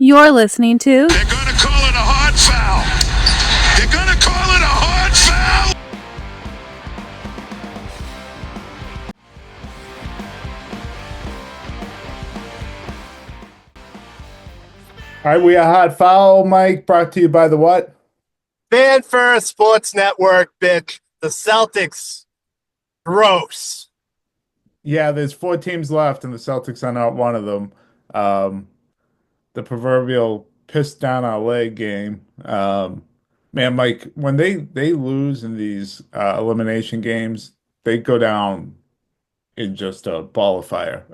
You're listening to They're going to call it a hard foul. They're going to call it a hard foul. All right, we are Hot Foul, Mike, brought to you by the what? Fan First Sports Network, bitch. The Celtics, gross. Yeah, there's four teams left, and the Celtics are not one of them. Um, the proverbial piss down our leg game. Man, Mike, when they lose in these elimination games, they go down in just a ball of fire.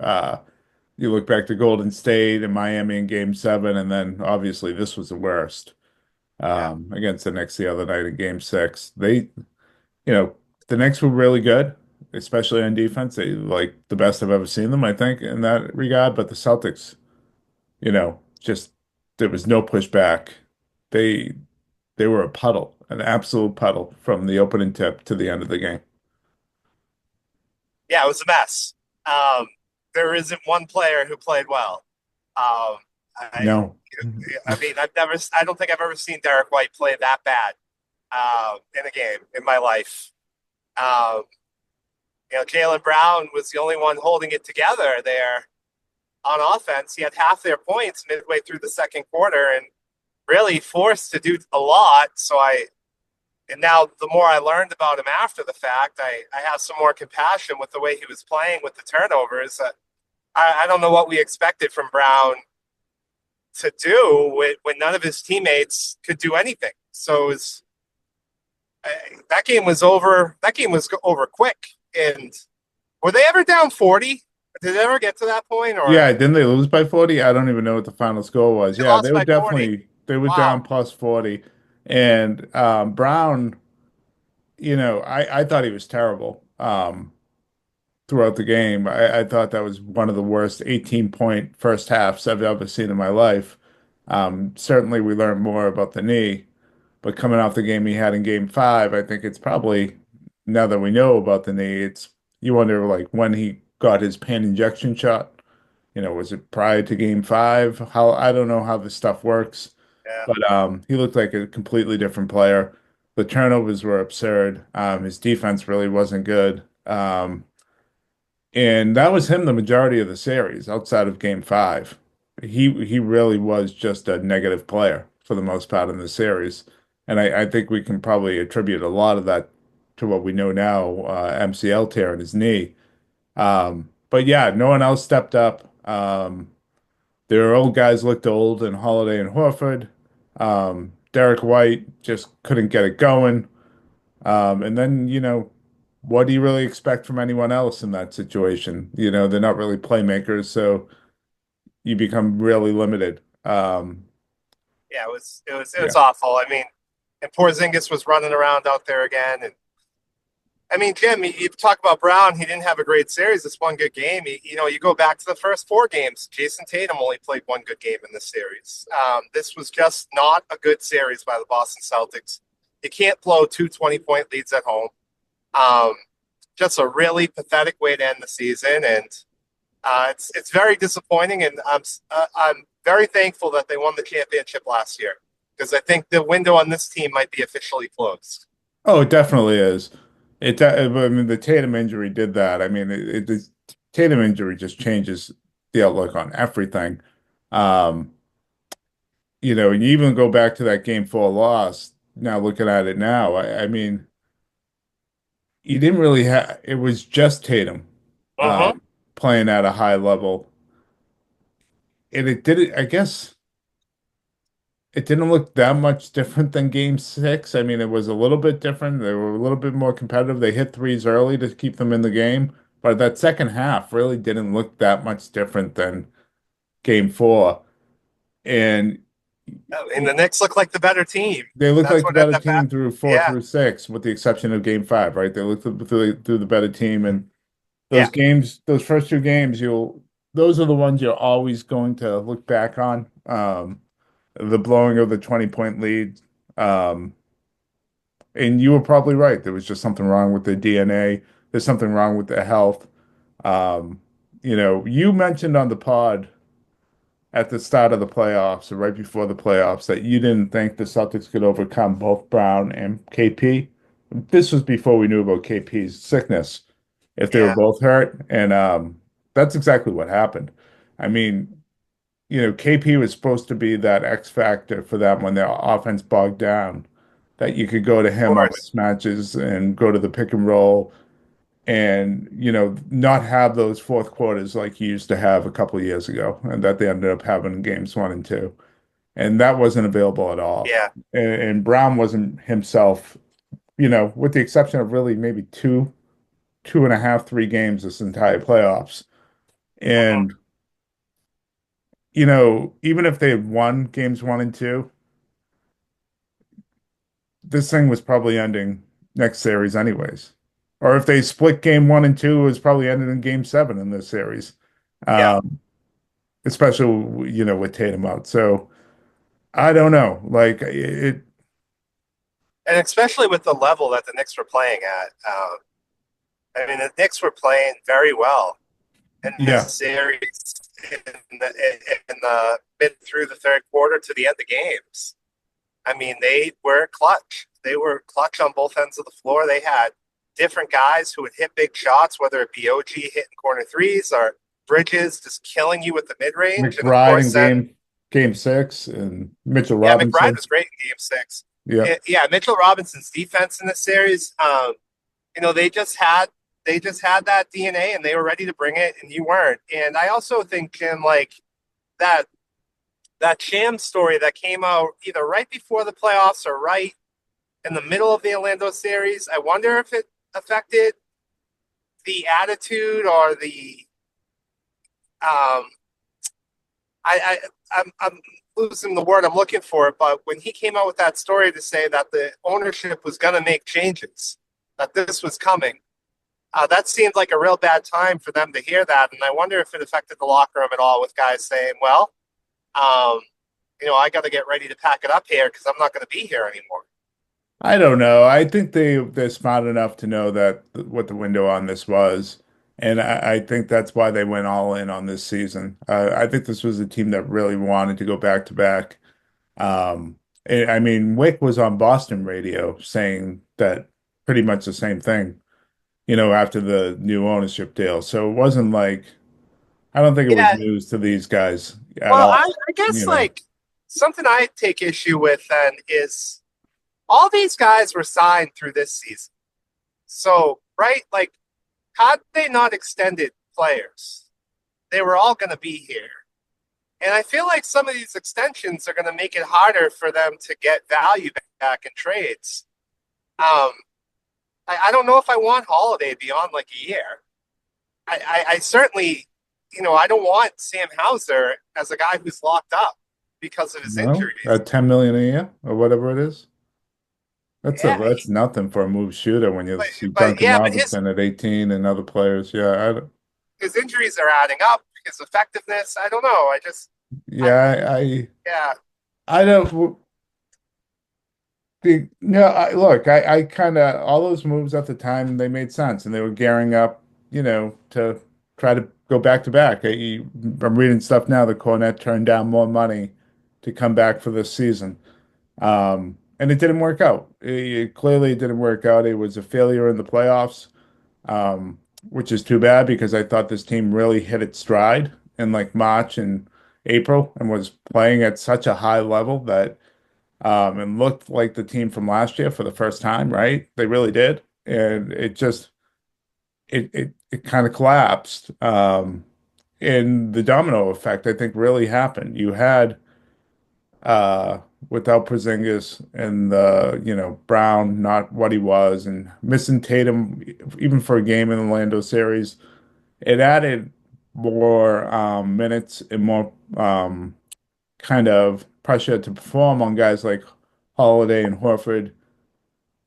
You look back to Golden State and Miami in Game 7, and then obviously this was the worst Yeah. against the Knicks the other night in Game 6. You know, the Knicks were really good, especially on defense. They like the best I've ever seen them, I think, in that regard. But the Celtics, just there was no pushback. They they were a puddle, an absolute puddle from the opening tip to the end of the game. Yeah, it was a mess. Um, there isn't one player who played well. Um, I, No. I mean, I don't think I've ever seen Derek White play that bad in a game in my life. Um, Jaylen Brown was the only one holding it together there on offense. He had half their points midway through the second quarter and really forced to do a lot. And now the more I learned about him after the fact, I have some more compassion with the way he was playing with the turnovers. I don't know what we expected from Brown to do when none of his teammates could do anything. So that game was over. That game was over quick. And were they ever down 40? Did they ever get to that point? Or Yeah, didn't they lose by 40? I don't even know what the final score was. they Yeah, lost they were by 40? definitely they were Wow. down plus 40. And Brown, I thought he was terrible throughout the game. I thought that was one of the worst 18-point first halves I've ever seen in my life. Certainly we learned more about the knee, but coming off the game he had in game 5, I think it's probably now that we know about the knee, it's you wonder like when he got his pan injection shot. Was it prior to game 5? How I don't know how this stuff works, Yeah. but he looked like a completely different player. The turnovers were absurd. His defense really wasn't good. And that was him the majority of the series outside of game 5. He really was just a negative player for the most part in the series. And I think we can probably attribute a lot of that to what we know now, MCL tear in his knee. But yeah, no one else stepped up. Their old guys looked old and Holiday and Horford. Derek White just couldn't get it going. And then, what do you really expect from anyone else in that situation? They're not really playmakers, so you become really limited. Yeah, it was Yeah. awful. I mean, and Porzingis was running around out there again. And I mean, Jim, you talk about Brown. He didn't have a great series. This one good game. You go back to the first 4 games. Jason Tatum only played one good game in this series. This was just not a good series by the Boston Celtics. You can't blow two 20-point leads at home. Um, just a really pathetic way to end the season, and it's very disappointing. And I'm very thankful that they won the championship last year because I think the window on this team might be officially closed. Oh, it definitely is. I mean, the Tatum injury did that. I mean, the Tatum injury just changes the outlook on everything. Um, and you even go back to that game 4 loss. Now looking at it now, I mean, you didn't really have. It was just Tatum Mm-hmm. playing at a high level, and it did it. I guess it didn't look that much different than Game 6. I mean, it was a little bit different. They were a little bit more competitive. They hit threes early to keep them in the game, but that second half really didn't look that much different than Game 4. And And the Knicks look like the better team. they looked That's like the what ended better up team happening. through four Yeah, through six, with the exception of Game 5, right? They looked through the better team, and yeah, those games, those first 2 games, those are the ones you're always going to look back on. The blowing of the 20-point lead. Um, and you were probably right. There was just something wrong with their DNA. There's something wrong with their health. You mentioned on the pod at the start of the playoffs or right before the playoffs that you didn't think the Celtics could overcome both Brown and KP. This was before we knew about KP's sickness, if they were Yeah, both hurt. And that's exactly what happened. I mean, KP was supposed to be that X factor for them when their offense bogged down, that you could go to of him on course. mismatches and go to the pick and roll and not have those fourth quarters like you used to have a couple of years ago, and that they ended up having in games one and two, and that wasn't available at all. Yeah. And Brown wasn't himself, with the exception of really maybe two and a half, 3 games this entire playoffs. Hmm. And even if they had won games one and two, this thing was probably ending next series anyways. Or if they split game one and two, it was probably ended in game seven in this series. Yeah. Um, Especially with Tatum out. So I don't know. Like And especially with the level that the Knicks were playing at. I mean, the Knicks were playing very well in this yeah, series in the mid through the third quarter to the end of games. I mean, they were clutch. They were clutch on both ends of the floor. They had different guys who would hit big shots, whether it be OG hitting corner threes or Bridges just killing you with the mid range. And of McBride in course, then, game six and Mitchell yeah, McBride Robinson. was great in game six. Yeah, Yeah, Mitchell Robinson's defense in this series, they just had that DNA and they were ready to bring it, and you weren't. And I also think, Jim, like that that sham story that came out either right before the playoffs or right in the middle of the Orlando series. I wonder if it affected the attitude or the um I I'm losing the word I'm looking for, but when he came out with that story to say that the ownership was going to make changes, that this was coming, that seemed like a real bad time for them to hear that, and I wonder if it affected the locker room at all with guys saying, "Well, um, I got to get ready to pack it up here because I'm not going to be here anymore." I don't know. I think they're smart enough to know that what the window on this was, and I think that's why they went all in on this season. I think this was a team that really wanted to go back to back. I mean, Wick was on Boston radio saying that pretty much the same thing, after the new ownership deal. So it wasn't like I don't think it was Yeah, news to these guys at well, I, all, I guess you know. like something I take issue with then is all these guys were signed through this season. So, right, like, had they not extended players, they were all going to be here. And I feel like some of these extensions are going to make it harder for them to get value back in trades. Um, I don't know if I want Holiday beyond like a year. I certainly, I don't want Sam Hauser as a guy who's locked up because of his No, injuries. at 10 million a year or whatever it is. Yeah, That's nothing for a move shooter when you but see but Duncan yeah, but his Robinson at 18 and other players. Yeah, his injuries are adding up. His effectiveness, I don't know. I yeah, yeah, I don't. Look, I kind of all those moves at the time they made sense and they were gearing up, to try to go back to back. I'm reading stuff now that Cornette turned down more money to come back for this season. And it didn't work out. It clearly didn't work out. It was a failure in the playoffs, um, which is too bad because I thought this team really hit its stride in like March and April and was playing at such a high level that and looked like the team from last year for the first time, right? They really did. And it just it kind of collapsed. And the domino effect, I think, really happened. You had uh without Porzingis and Brown not what he was and missing Tatum even for a game in the Orlando series, it added more minutes and more kind of pressure to perform on guys like Holiday and Horford.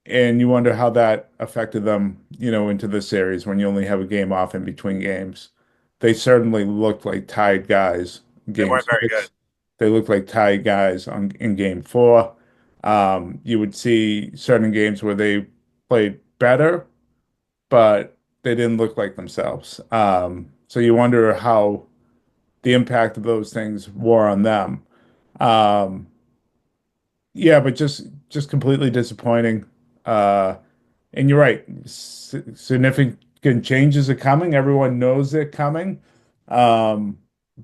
And you wonder how that affected them, into the series when you only have a game off in between games. They certainly looked like tied guys in they game weren't very good. six. They looked like tied guys in game four. You would see certain games where they played better, but they didn't look like themselves. So you wonder how the impact of those things wore on them. Um, yeah, but just completely disappointing. Uh, and you're right, significant changes are coming. Everyone knows they're coming. Um,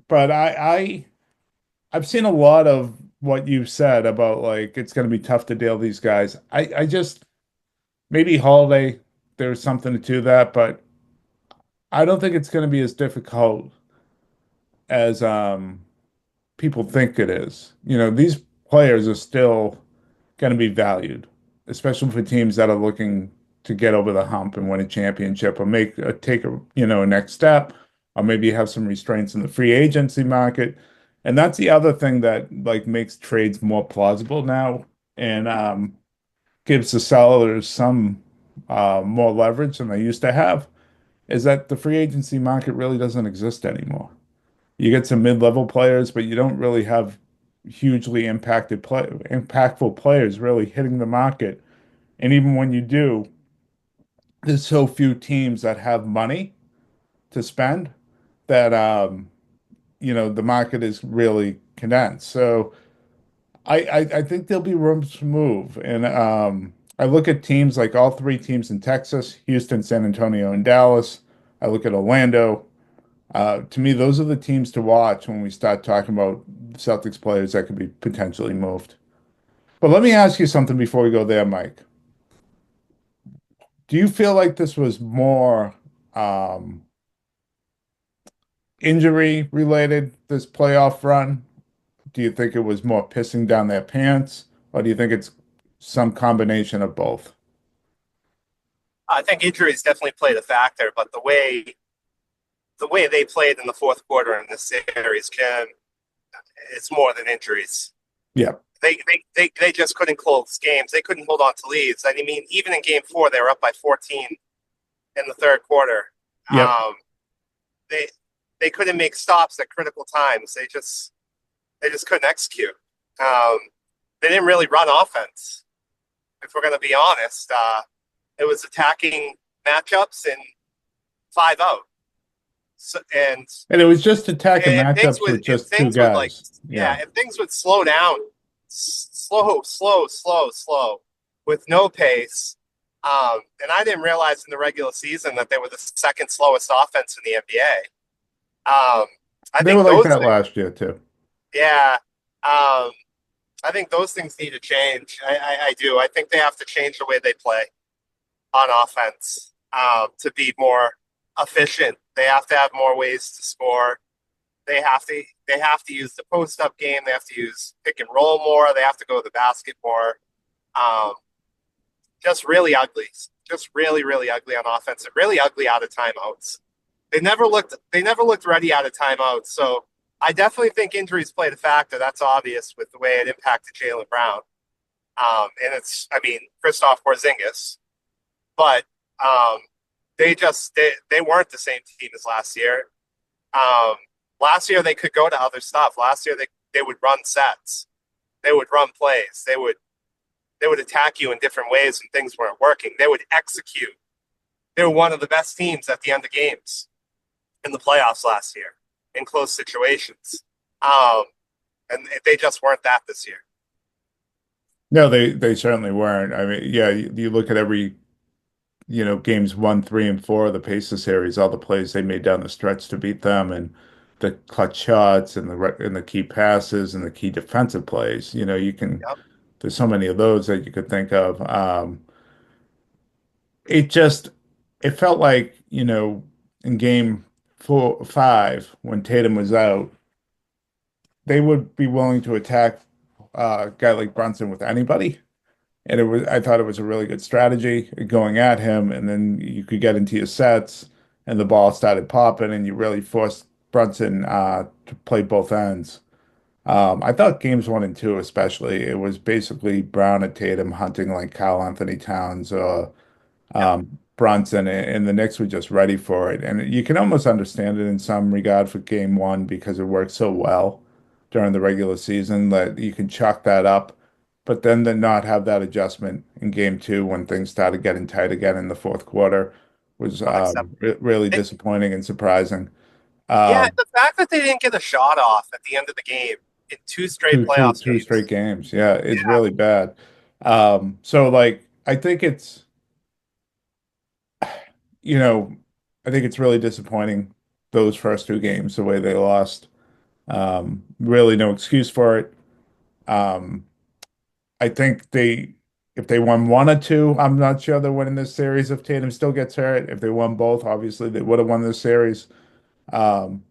but I've seen a lot of what you've said about like it's going to be tough to deal these guys. I just maybe Holiday, there's something to that, but I don't think it's going to be as difficult as people think it is. You know, these players are still going to be valued, especially for teams that are looking to get over the hump and win a championship or take a next step, or maybe have some restraints in the free agency market. And that's the other thing that like makes trades more plausible now and gives the sellers some more leverage than they used to have, is that the free agency market really doesn't exist anymore. You get some mid-level players, but you don't really have impactful players really hitting the market. And even when you do, there's so few teams that have money to spend that the market is really condensed. So I think there'll be room to move. And I look at teams like all three teams in Texas, Houston, San Antonio, and Dallas. I look at Orlando. To me, those are the teams to watch when we start talking about Celtics players that could be potentially moved. But let me ask you something before we go there, Mike. Do you feel like this was more um, injury related, this playoff run? Do you think it was more pissing down their pants, or do you think it's some combination of both? I think injuries definitely played a factor, but the way they played in the fourth quarter in this series, can it's more than injuries. Yeah. They just couldn't close games. They couldn't hold on to leads. I mean, even in game four, they were up by 14 in the third quarter. Yep. They they couldn't make stops at critical times. They just couldn't execute. Um, they didn't really run offense. If we're going to be honest, it was attacking matchups and 5-0. So, And it was just attacking and matchups with if just two things would like, guys. yeah, Yeah. if things would slow down, slow with no pace. And I didn't realize in the regular season that they were the second slowest offense in the NBA. I They think were like those that things, last year too. yeah, I think those things need to change. I do. I think they have to change the way they play on offense to be more efficient. They have to have more ways to score. They have to use the post up game. They have to use pick and roll more. They have to go to the basket more. Um, just really ugly. Just really ugly on offense and really ugly out of timeouts. They never looked ready out of timeouts. So I definitely think injuries played a factor. That's obvious with the way it impacted Jaylen Brown. And it's, I mean, Kristaps Porzingis, but they weren't the same team as last year. Um, Last year they could go to other stuff. Last year they would run sets, they would run plays, they would attack you in different ways when things weren't working. They would execute. They were one of the best teams at the end of games in the playoffs last year in close situations. Um, and they just weren't that this year. No, they certainly weren't. I mean, yeah, you look at every, games one, three, and four of the Pacers series, all the plays they made down the stretch to beat them, and the clutch shots and the key passes and the key defensive plays. Yep. There's so many of those that you could think of. It just it felt like, in game 5 when Tatum was out, they would be willing to attack a guy like Brunson with anybody. And I thought it was a really good strategy going at him. And then you could get into your sets and the ball started popping and you really forced Brunson to play both ends. I thought games 1 and 2, especially, it was basically Brown and Tatum hunting like Kyle Anthony Towns or Yep. Brunson, and the Knicks were just ready for it. And you can almost understand it in some regard for game 1 because it worked so well during the regular season that you can chalk that up. But then to not have that adjustment in game 2 when things started getting tight again in the fourth quarter was Unacceptable. really It, disappointing and surprising. Yeah, Um, the fact that they didn't get a shot off at the end of the game in two straight playoffs two straight games. games. Yeah, it's Yeah, really bad. So like I think it's you know, I think it's really disappointing those first two games, the way they lost. Really no excuse for it. Um, I think if they won one or two, I'm not sure they're winning this series if Tatum still gets hurt. If they won both, obviously they would have won this series. Um,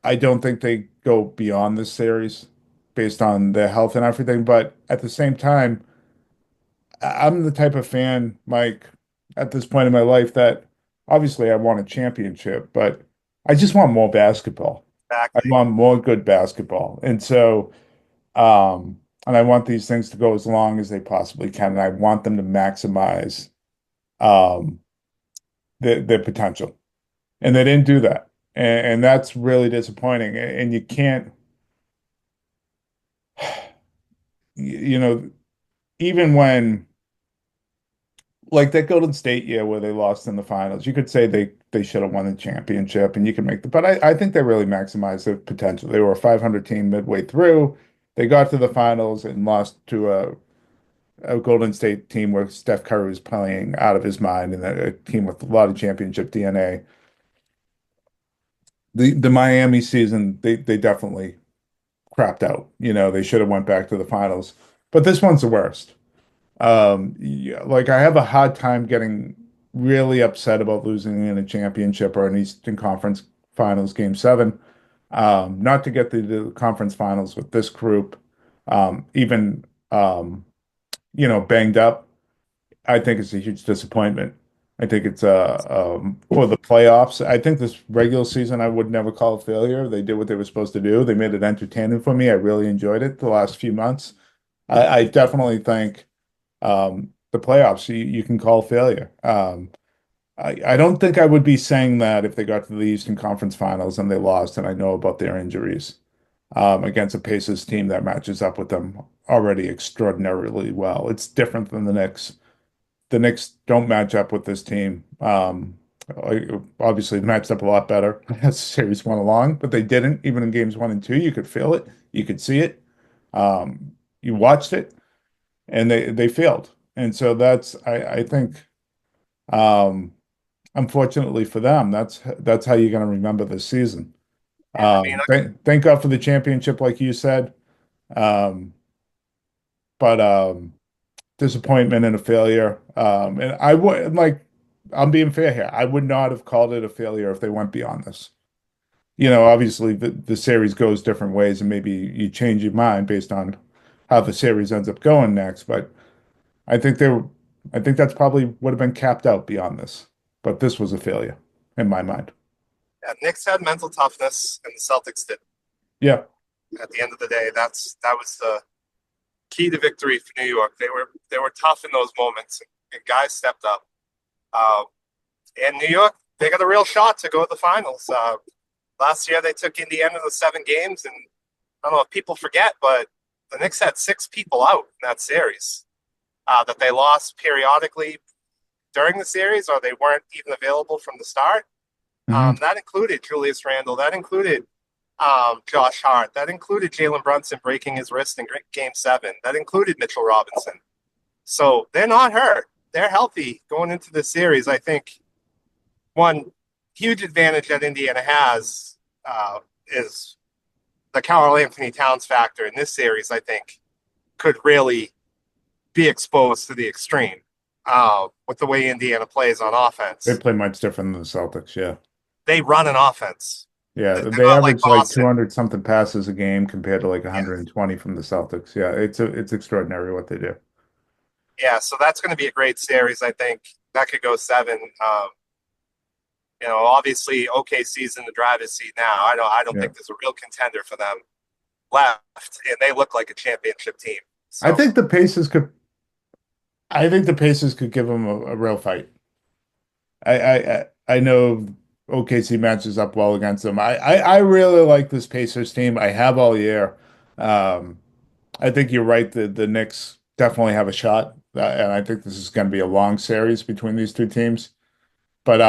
I don't think they go beyond this series based on their health and everything. But at the same time, I'm the type of fan, Mike, at this point in my life that obviously I want a championship, but I just want more basketball. I exactly. want more good basketball. And so, and I want these things to go as long as they possibly can. And I want them to maximize um their potential. And they didn't do that. And that's really disappointing. And you can't, you know, even when like that Golden State year where they lost in the finals, you could say they should have won the championship and you can make the but I think they really maximized their potential. They were a 500 team midway through. They got to the finals and lost to a Golden State team where Steph Curry was playing out of his mind and a team with a lot of championship DNA. The Miami season, they definitely crapped out. You know, they should have went back to the finals. But this one's the worst. Yeah, like I have a hard time getting really upset about losing in a championship or an Eastern Conference Finals Game 7. Not to get the conference finals with this group, even banged up. I think it's a huge disappointment. I think it's for the playoffs. I think this regular season I would never call a failure. They did what they were supposed to do. They made it entertaining for me. I really enjoyed it the last few months. I definitely think the playoffs you can call failure. I don't think I would be saying that if they got to the Eastern Conference Finals and they lost, and I know about their injuries against a Pacers team that matches up with them already extraordinarily well. It's different than the Knicks. The Knicks don't match up with this team. Obviously, they matched up a lot better as the series went along, but they didn't. Even in games 1 and 2, you could feel it, you could see it. You watched it, and they failed. And so that's I think um, unfortunately for them, that's how you're going to remember this season. Yeah, I mean, Thank God for the championship, like you said. Um, but disappointment and a failure. And I would like, I'm being fair here. I would not have called it a failure if they went beyond this. You know, obviously the series goes different ways, and maybe you change your mind based on how the series ends up going next. But I think they were, I think that's probably would have been capped out beyond this. But this was a failure in my mind. yeah, Knicks had mental toughness, and the Celtics did. Yeah. At the end of the day, that was the key to victory for New York. They were tough in those moments, and guys stepped up. Uh, and New York, they got a real shot to go to the finals. Last year, they took Indiana to 7 games, and I don't know if people forget, but the Knicks had 6 people out in that series that they lost periodically during the series, or they weren't even available from the start. Hmm. That included Julius Randle. That included Josh Hart. That included Jalen Brunson breaking his wrist in Game 7. That included Mitchell Robinson. So they're not hurt. They're healthy going into this series. I think one huge advantage that Indiana has is the Carl Anthony Towns factor in this series. I think could really be exposed to the extreme with the way Indiana plays on They offense. play much different than the Celtics. Yeah. They run an offense. Yeah. They're They not like average like Boston. 200 something passes a game compared to like Yeah, 120 from the Celtics. Yeah. It's extraordinary what they do. yeah. So that's going to be a great series. I think that could go 7. Obviously OKC's in the driver's seat now. I don't Yeah. think there's a real contender for them left, and they look like a championship team. I So think the Pacers could I think the Pacers could give them a real fight. I know OKC matches up well against them. I really like this Pacers team. I have all year. Um, I think you're right. The Knicks definitely have a shot, and I think this is going to be a long series between these two teams. But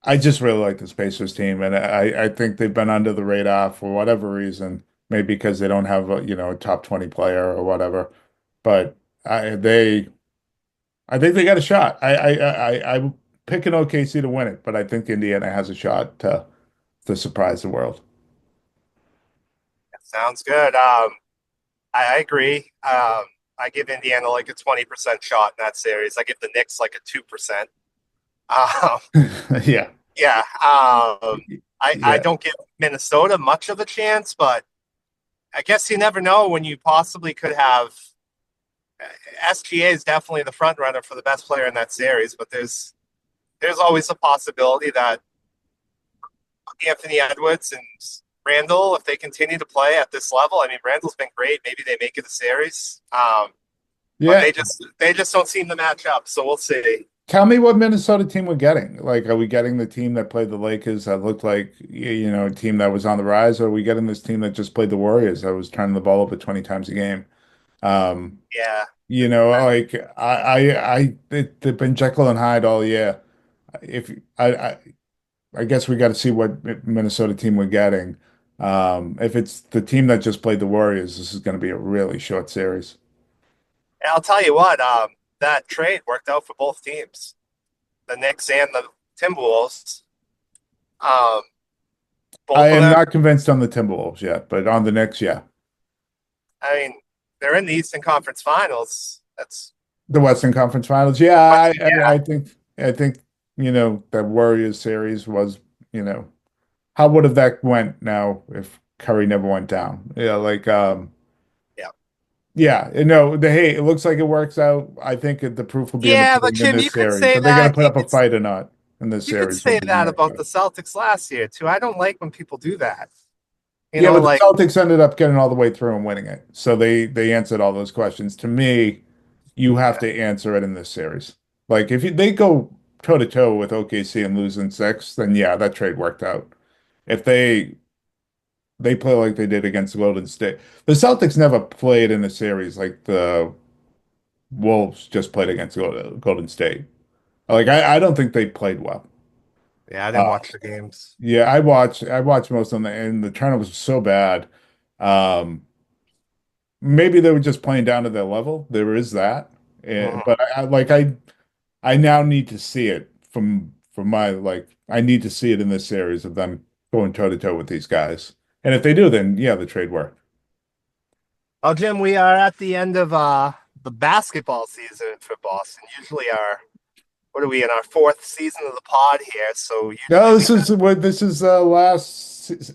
I just really like this Pacers team, and I think they've been under the radar for whatever reason. Maybe because they don't have a, a top 20 player or whatever. But I think they got a shot. I'm picking OKC to win it, but I think Indiana has a shot to surprise the world. Sounds good. I agree. I give Indiana like a 20% shot in that series. I give the Knicks like a 2%. Um, Yeah. yeah. I Yeah. don't give Minnesota much of a chance, but I guess you never know when you possibly could have. SGA is definitely the front runner for the best player in that series, but there's always a possibility that Anthony Edwards and Randall, if they continue to play at this level, I mean, Randall's been great. Maybe they make it a series, but Yeah. they just don't seem to match up. So we'll see. Tell me what Minnesota team we're getting. Like, are we getting the team that played the Lakers that looked like, a team that was on the rise, or are we getting this team that just played the Warriors that was turning the ball over 20 times a game? Um, Yeah, like they've been Jekyll and Hyde all year. If I guess we got to see what Minnesota team we're getting. If it's the team that just played the Warriors, this is going to be a really short series. and I'll tell you what, that trade worked out for both teams, the Knicks and the Timberwolves. Um, I both of am them. not convinced on the Timberwolves yet, but on the Knicks, yeah. I mean, they're in the Eastern Conference Finals. That's The Western Conference Finals. Yeah, what. I think that Warriors series was, how would have that went now if Curry never went down? Yeah, like Yeah, yeah, no, hey, it looks like it works out. I think the proof will be in the yeah, but pudding in Jim, you this could series. say Are they going to that. put up a fight or not in this You could series will say be the that next about one. the Celtics last year too. I don't like when people do that. You Yeah, know, but the like Celtics ended up getting all the way through and winning it. So they answered all those questions. To me, you have yeah, to answer it in this series. Like if they go toe to toe with OKC and lose in six, then yeah, that trade worked out. If they play like they did against Golden State, the Celtics never played in a series like the Wolves just played against Golden State. Like I don't think they played well. yeah, I didn't Uh, watch the games. yeah, I watched most of them, and the turnovers were so bad. Um, Maybe they were just playing down to their level. There is that. Mhm. But I now need to see it from my I need to see it in this series of them going toe to toe with these guys. And if they do, then yeah, the trade worked. Well, Jim, we are at the end of the basketball season for Boston. Usually our what are we in our fourth season of the pod here? So usually No, we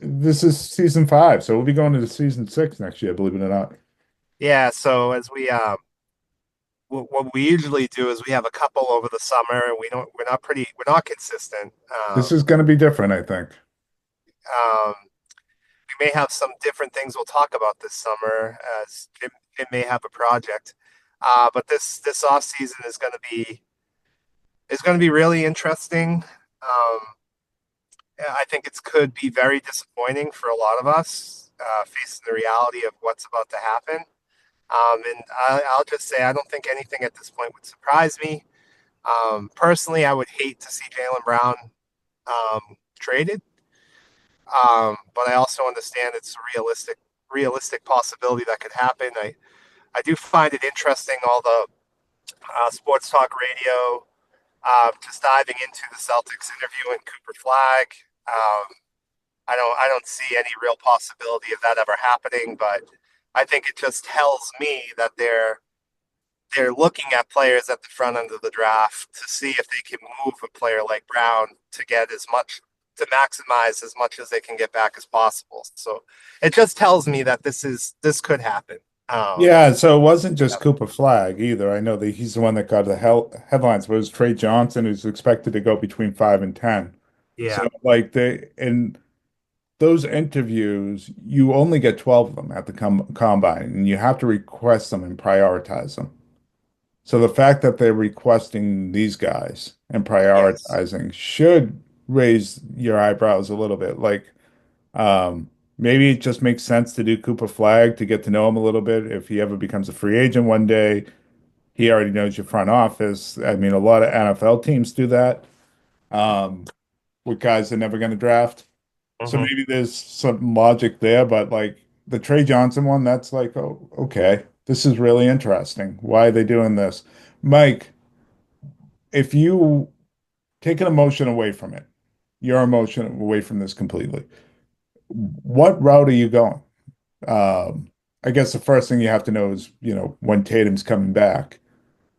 this is season five, so we'll be going into season six next year, believe it or not. yeah. So as we what we usually do is we have a couple over the summer, and we're not consistent. This is going to be different, I think. Um, we may have some different things we'll talk about this summer as Jim may have a project. But this off season is going to be really interesting. Um, I think it could be very disappointing for a lot of us facing the reality of what's about to happen. And I'll just say I don't think anything at this point would surprise me. Personally, I would hate to see Jalen Brown traded, but I also understand it's a realistic possibility that could happen. I do find it interesting all the sports talk radio just diving into the Celtics interview and Cooper Flag. Um, I don't see any real possibility of that ever happening, but I think it just tells me that they're looking at players at the front end of the draft to see if they can move a player like Brown to get as much to maximize as much as they can get back as possible. So it just tells me that this could happen. Um, Yeah, so it wasn't just Cooper Flag either. I know that he's the one that got the headlines, but it was Trey Johnson who's expected to go between 5 and 10. yeah. So like in those interviews, you only get 12 of them at the combine, and you have to request them and prioritize them. So the fact that they're requesting these guys and Yes. prioritizing should raise your eyebrows a little bit. Like, maybe it just makes sense to do Cooper Flag to get to know him a little bit. If he ever becomes a free agent one day, he already knows your front office. I mean, a lot of NFL teams do that. Um, with guys they're never going to draft. So Hmm. maybe there's some logic there, but like the Trey Johnson one, that's like, oh, okay, this is really interesting. Why are they doing this? Mike, if you take an emotion away from it, your emotion away from this completely, what route are you going? Um, I guess the first thing you have to know is, when Tatum's coming back.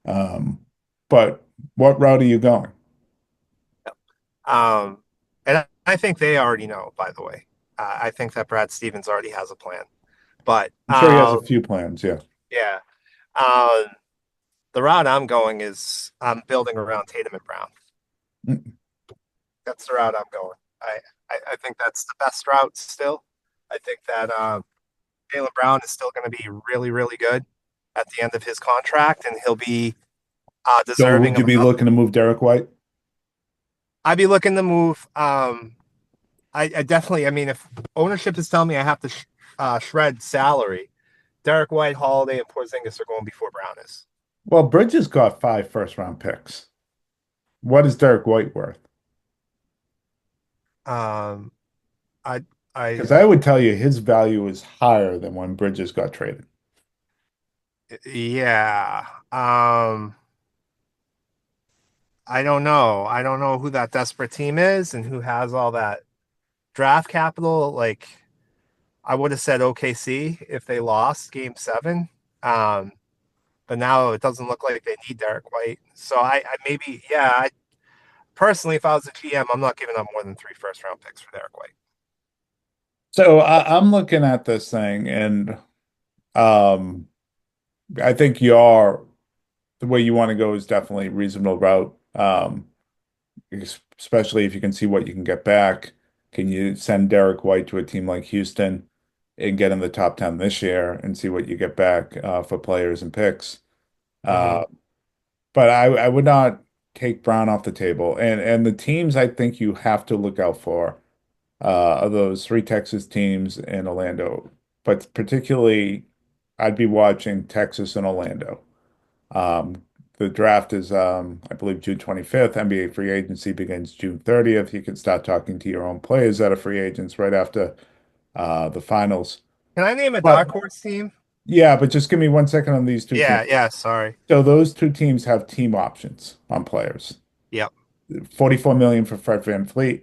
Um, but what route are you going? Um, and I think they already know, by the way. I think that Brad Stevens already has a plan. But I'm sure he has a few plans, yeah. yeah, um, the route I'm going is I'm building around Tatum and Brown. Mm. That's the route I'm going. I think that's the best route still. I think that Jaylen Brown is still going to be really, really good at the end of his contract, and he'll be So deserving would you of. be looking to move Derek White? I'd be looking to move. I definitely. I mean, if ownership is telling me I have to shred salary, Derek White, Holiday, and Porzingis are going before Brown is. Well, Bridges got 5 first-round picks. What is Derek White worth? Um, I, I, Because I would tell you his value is higher than when Bridges got traded. yeah. I don't know. I don't know who that desperate team is and who has all that draft capital. Like, I would have said OKC if they lost Game 7. Um, but now it doesn't look like they need Derek White. So I maybe, yeah. Personally, if I was a GM, I'm not giving up more than 3 first round picks for Derek White. So I'm looking at this thing, and um, I think the way you want to go is definitely a reasonable route. Especially if you can see what you can get back. Can you send Derek White to a team like Houston and get in the top 10 this year and see what you get back for players and picks? Mm-hmm. Uh, but I would not take Brown off the table. And the teams I think you have to look out for are those three Texas teams in Orlando. But particularly, I'd be watching Texas and Orlando. Um, the draft is, I believe, June 25th. NBA free agency begins June 30th. You can start talking to your own players that are free agents right after the finals. Can I name a But dark horse team? yeah, but just give me 1 second on these two Yeah, teams. yeah, sorry. So those two teams have team options on players. Yep. 44 million for Fred VanVleet.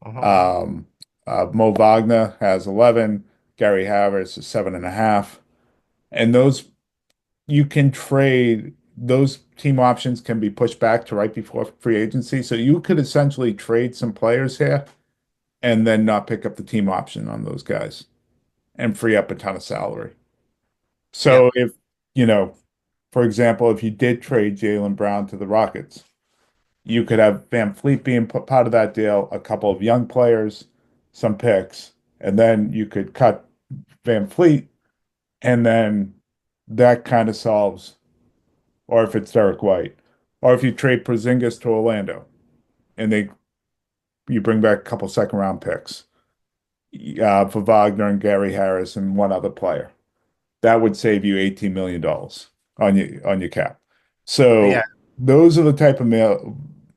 Uh-huh. Um, Mo Wagner has 11. Gary Harris is 7.5. And those you can trade those team options can be pushed back to right before free agency. So you could essentially trade some players here and then not pick up the team option on those guys and free up a ton of salary. Yep. So if, for example, if you did trade Jaylen Brown to the Rockets, you could have Van Fleet being part of that deal, a couple of young players, some picks, and then you could cut Van Fleet, and then that kind of solves, or if it's Derek White, or if you trade Porzingis to Orlando and you bring back a couple second-round picks for Wagner and Gary Harris and one other player. That would save you $18 million on your cap. Yeah. So those are the type of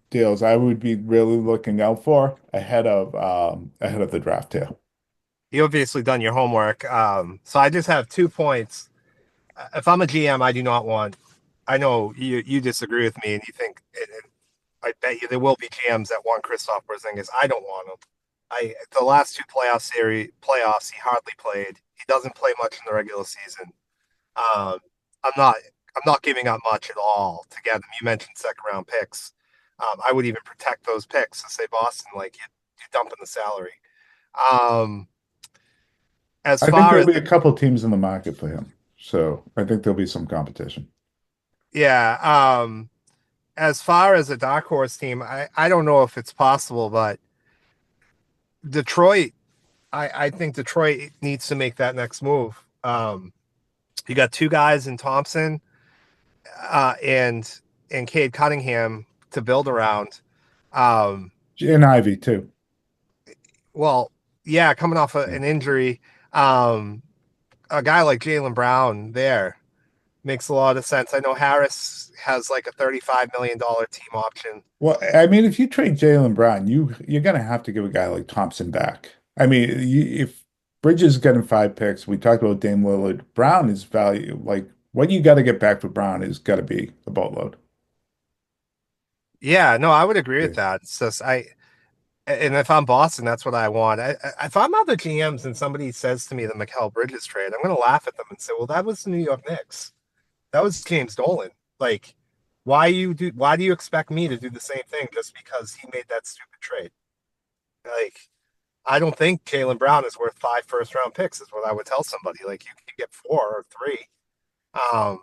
deals I would be really looking out for ahead of the draft here. You obviously done your homework. So I just have 2 points. If I'm a GM, I do not want. I know you disagree with me, and you think. And I bet you there will be GMs that want Christoph Porzingis. I don't want him. The last two playoffs he hardly played. He doesn't play much in the regular season. Um, I'm not I'm not giving up much at all to get him. You mentioned second round picks. I would even protect those picks and say Boston, like you dumping the salary. Um, as I think far there'll as be a couple teams in the market for him. So I think there'll be some competition. yeah, as far as a dark horse team, I don't know if it's possible, but Detroit, I think Detroit needs to make that next move. You got two guys in Thompson and Cade Cunningham to build around. Um, And Ivy too. well, yeah, coming off an injury, a guy like Jaylen Brown there Makes a lot of sense. I know Harris has like a $35 million team option. Well, I mean, if you trade Jaylen Brown, you're gonna have to give a guy like Thompson back. I mean, if Bridges is getting 5 picks, we talked about Dame Lillard. Brown is value like what you got to get back for Brown is got to be a boatload. Yeah, no, I would agree with Yeah. that. It's just and if I'm Boston, that's what I want. If I'm other GMs and somebody says to me the Mikal Bridges trade, I'm going to laugh at them and say, "Well, that was the New York Knicks. That was James Dolan. Like, Why do you expect me to do the same thing just because he made that stupid trade? Like, I don't think Jaylen Brown is worth 5 first-round picks. Is what I would tell somebody. Like, you can get 4 or 3. Um,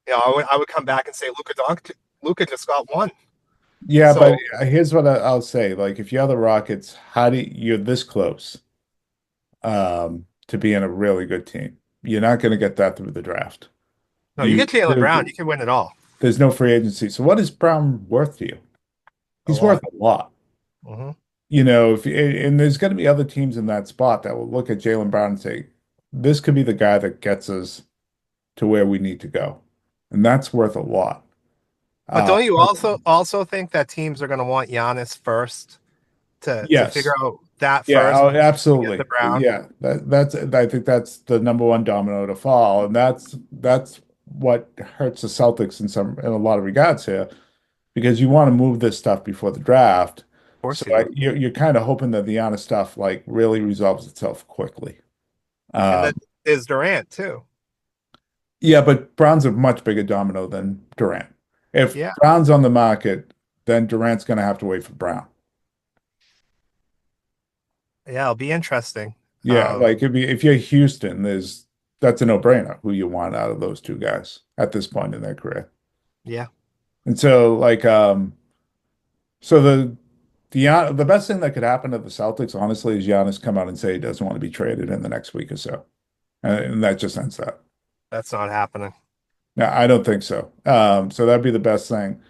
I would come back and say Luka just got 1. Yeah, but So here's what I'll say. Like, if you're the Rockets, you're this close to being a really good team. You're not going to get that through the draft. no, you You get Jaylen Brown, you can win it all. there's no free agency. So what is Brown worth to you? A He's worth lot. a lot. Mm-hmm. You know, if and there's going to be other teams in that spot that will look at Jaylen Brown and say, this could be the guy that gets us to where we need to go, and that's worth a lot. But Uh, don't you also think that teams are going to want Giannis first to figure yes, out that yeah, first oh, to get the absolutely, Brown? yeah. That's I think that's the number one domino to fall, and that's what hurts the Celtics in a lot of regards here because you want to move this stuff before the draft. Of So course you do. you're kind of hoping that the honest stuff like really resolves itself quickly. And then Um, there's Durant too. yeah, but Brown's a much bigger domino than Durant. If Yeah, Brown's on the market, then Durant's going to have to wait for Brown. yeah, it'll be interesting. Yeah, Um, like if you're Houston, that's a no-brainer who you want out of those two guys at this point in their career. yeah. And so like so the best thing that could happen to the Celtics, honestly, is Giannis come out and say he doesn't want to be traded in the next week or so. And that just ends that. That's not happening. No, I don't think so. So that'd be the best thing.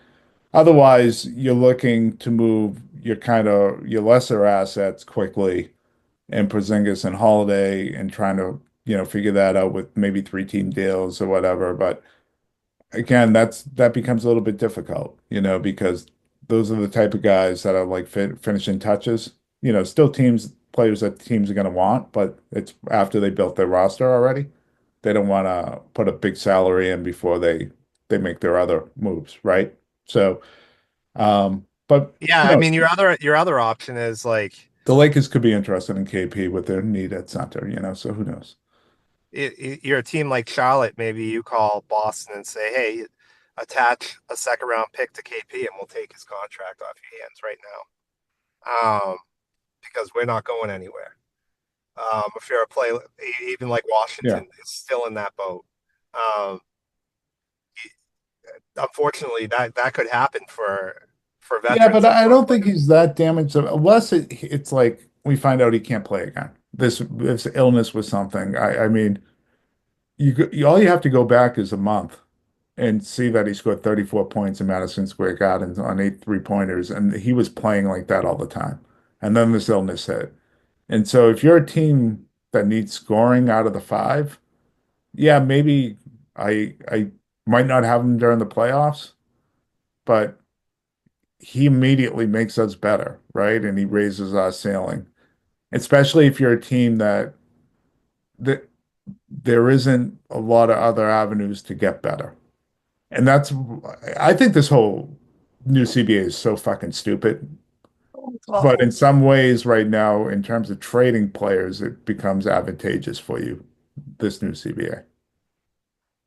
Otherwise, you're looking to move your lesser assets quickly and Porzingis and Holiday and trying to, figure that out with maybe 3-team deals or whatever. But again, that becomes a little bit difficult, because those are the type of guys that are like finishing touches. Still players that teams are going to want, but it's after they built their roster already. They don't want to put a big salary in before they make their other moves, right? So, but Yeah, who I knows? mean your other option is like The Lakers could be interested in KP with their need at center, so who knows? you're a team like Charlotte. Maybe you call Boston and say, "Hey, attach a second-round pick to KP, and we'll take his contract off your hands right now, because we're not going anywhere." If you're a play, even like Yeah. Washington is still in that boat. Um, Unfortunately, that could happen for Yeah, but veterans like I our don't think players. he's that damaged unless it's like we find out he can't play again. This illness was something. I mean, all you have to go back is a month and see that he scored 34 points in Madison Square Garden on 8 3-pointers, and he was playing like that all the time. And then this illness hit. And so if you're a team that needs scoring out of the five, yeah, maybe I might not have him during the playoffs, but he immediately makes us better, right? And he raises our ceiling, especially if you're a team that there isn't a lot of other avenues to get better. And I think this whole new CBA is so fucking stupid. It's But awful. in some ways, right now, in terms of trading players, it becomes advantageous for you, this new CBA.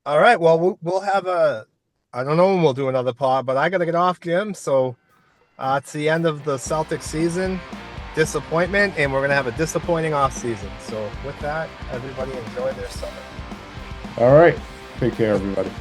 All right. Well, we'll have a. I don't know when we'll do another pod, but I got to get off, Jim. So it's the end of the Celtics season. Disappointment, and we're gonna have a disappointing off season. So with that, everybody enjoy their summer. All right. Take care, everybody.